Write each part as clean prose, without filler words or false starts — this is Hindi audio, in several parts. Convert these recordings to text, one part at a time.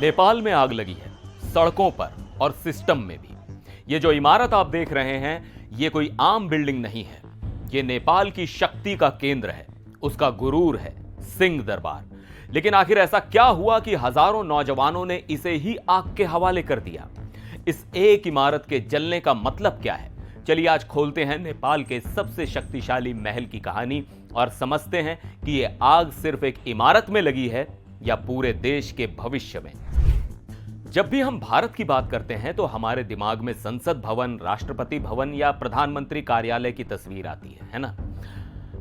नेपाल में आग लगी है, सड़कों पर और सिस्टम में भी। ये जो इमारत आप देख रहे हैं, ये कोई आम बिल्डिंग नहीं है। ये नेपाल की शक्ति का केंद्र है, उसका गुरूर है सिंह दरबार। लेकिन आखिर ऐसा क्या हुआ कि हजारों नौजवानों ने इसे ही आग के हवाले कर दिया? इस एक इमारत के जलने का मतलब क्या है? चलिए आज खोलते हैं नेपाल के सबसे शक्तिशाली महल की कहानी और समझते हैं कि ये आग सिर्फ एक इमारत में लगी है या पूरे देश के भविष्य में। जब भी हम भारत की बात करते हैं तो हमारे दिमाग में संसद भवन, राष्ट्रपति भवन या प्रधानमंत्री कार्यालय की तस्वीर आती है ना?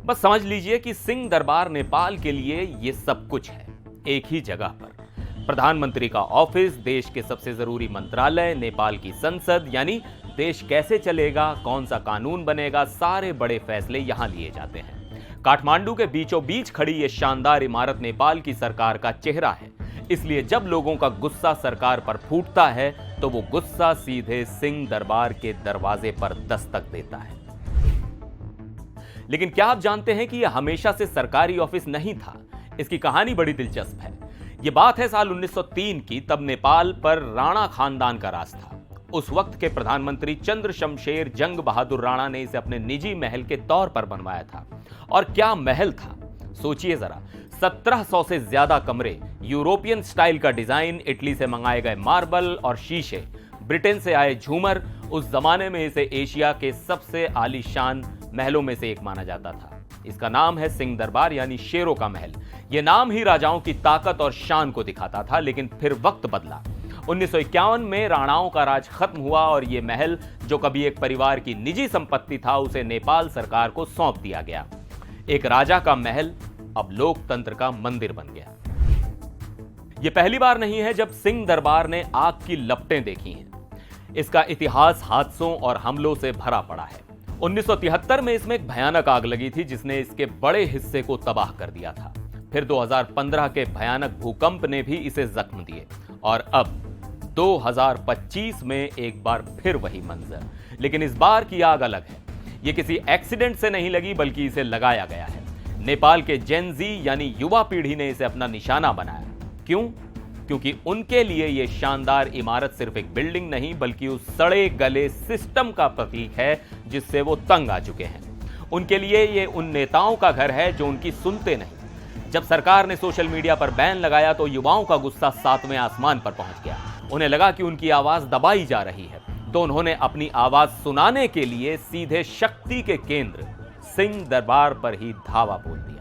बस समझ लीजिए कि सिंह दरबार नेपाल के लिए ये सब कुछ है, एक ही जगह पर। प्रधानमंत्री का ऑफिस, देश के सबसे जरूरी मंत्रालय, नेपाल की संसद, यानी देश कैसे चलेगा, कौन सा कानून बनेगा, सारे बड़े फैसले यहां लिए जाते हैं। काठमांडू के बीचों बीच खड़ी ये शानदार इमारत नेपाल की सरकार का चेहरा है। इसलिए जब लोगों का गुस्सा सरकार पर फूटता है तो वो गुस्सा सीधे सिंह दरबार के दरवाजे पर दस्तक देता है। लेकिन क्या आप जानते हैं कि यह हमेशा से सरकारी ऑफिस नहीं था? इसकी कहानी बड़ी दिलचस्प है। यह बात है साल 1903 की। तब नेपाल पर राणा खानदान का राज था। उस वक्त के प्रधानमंत्री चंद्र शमशेर जंग बहादुर राणा ने इसे अपने निजी महल के तौर पर बनवाया था। और क्या महल था, सोचिए जरा। 1700 से ज्यादा कमरे, यूरोपियन स्टाइल का डिजाइन, इटली से मंगाए गए मार्बल और शीशे, ब्रिटेन से आए झूमर। उस जमाने में इसे एशिया के सबसे आलीशान महलों में से एक माना जाता था। इसका नाम है सिंह दरबार, यानी शेरों का महल। यह नाम ही राजाओं की ताकत और शान को दिखाता था। लेकिन फिर वक्त बदला। 1951 में राणाओं का राज खत्म हुआ और यह महल, जो कभी एक परिवार की निजी संपत्ति था, उसे नेपाल सरकार को सौंप दिया गया। एक राजा का महल अब लोकतंत्र का मंदिर बन गया। यह पहली बार नहीं है जब सिंह दरबार ने आग की लपटें देखी हैं। इसका इतिहास हादसों और हमलों से भरा पड़ा है। 1973 में इसमें एक भयानक आग लगी थी जिसने इसके बड़े हिस्से को तबाह कर दिया था। फिर 2015 के भयानक भूकंप ने भी इसे जख्म दिए और अब 2025 में एक बार फिर वही मंजर। लेकिन इस बार की आग अलग है। यह किसी एक्सीडेंट से नहीं लगी, बल्कि इसे लगाया गया है। नेपाल के जेन ज़ी यानी युवा पीढ़ी ने इसे अपना निशाना बनाया। क्यों? क्योंकि उनके लिए यह शानदार इमारत सिर्फ एक बिल्डिंग नहीं, बल्कि उस सड़े गले सिस्टम का प्रतीक है जिससे वो तंग आ चुके हैं। उनके लिए यह उन नेताओं का घर है जो उनकी सुनते नहीं। जब सरकार ने सोशल मीडिया पर बैन लगाया तो युवाओं का गुस्सा 7वें आसमान पर पहुंच गया। उन्हें लगा कि उनकी आवाज दबाई जा रही है, तो उन्होंने अपनी आवाज सुनाने के लिए सीधे शक्ति के केंद्र सिंह दरबार पर ही धावा बोल दिया।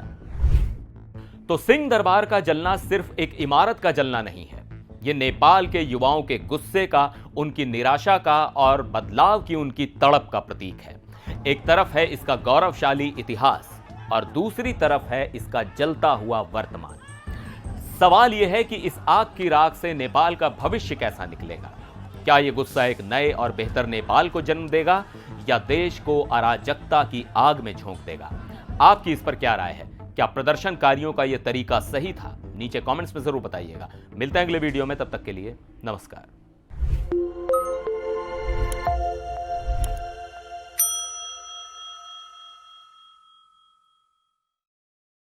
तो सिंह दरबार का जलना सिर्फ एक इमारत का जलना नहीं है। यह नेपाल के युवाओं के गुस्से का, उनकी निराशा का और बदलाव की उनकी तड़प का प्रतीक है। एक तरफ है इसका गौरवशाली इतिहास और दूसरी तरफ है इसका जलता हुआ वर्तमान। सवाल यह है कि इस आग की राख से नेपाल का भविष्य कैसा निकलेगा? क्या यह गुस्सा एक नए और बेहतर नेपाल को जन्म देगा या देश को अराजकता की आग में झोंक देगा? आपकी इस पर क्या राय है? क्या प्रदर्शनकारियों का यह तरीका सही था? नीचे कमेंट्स में जरूर बताइएगा। मिलते हैं अगले वीडियो में, तब तक के लिए नमस्कार।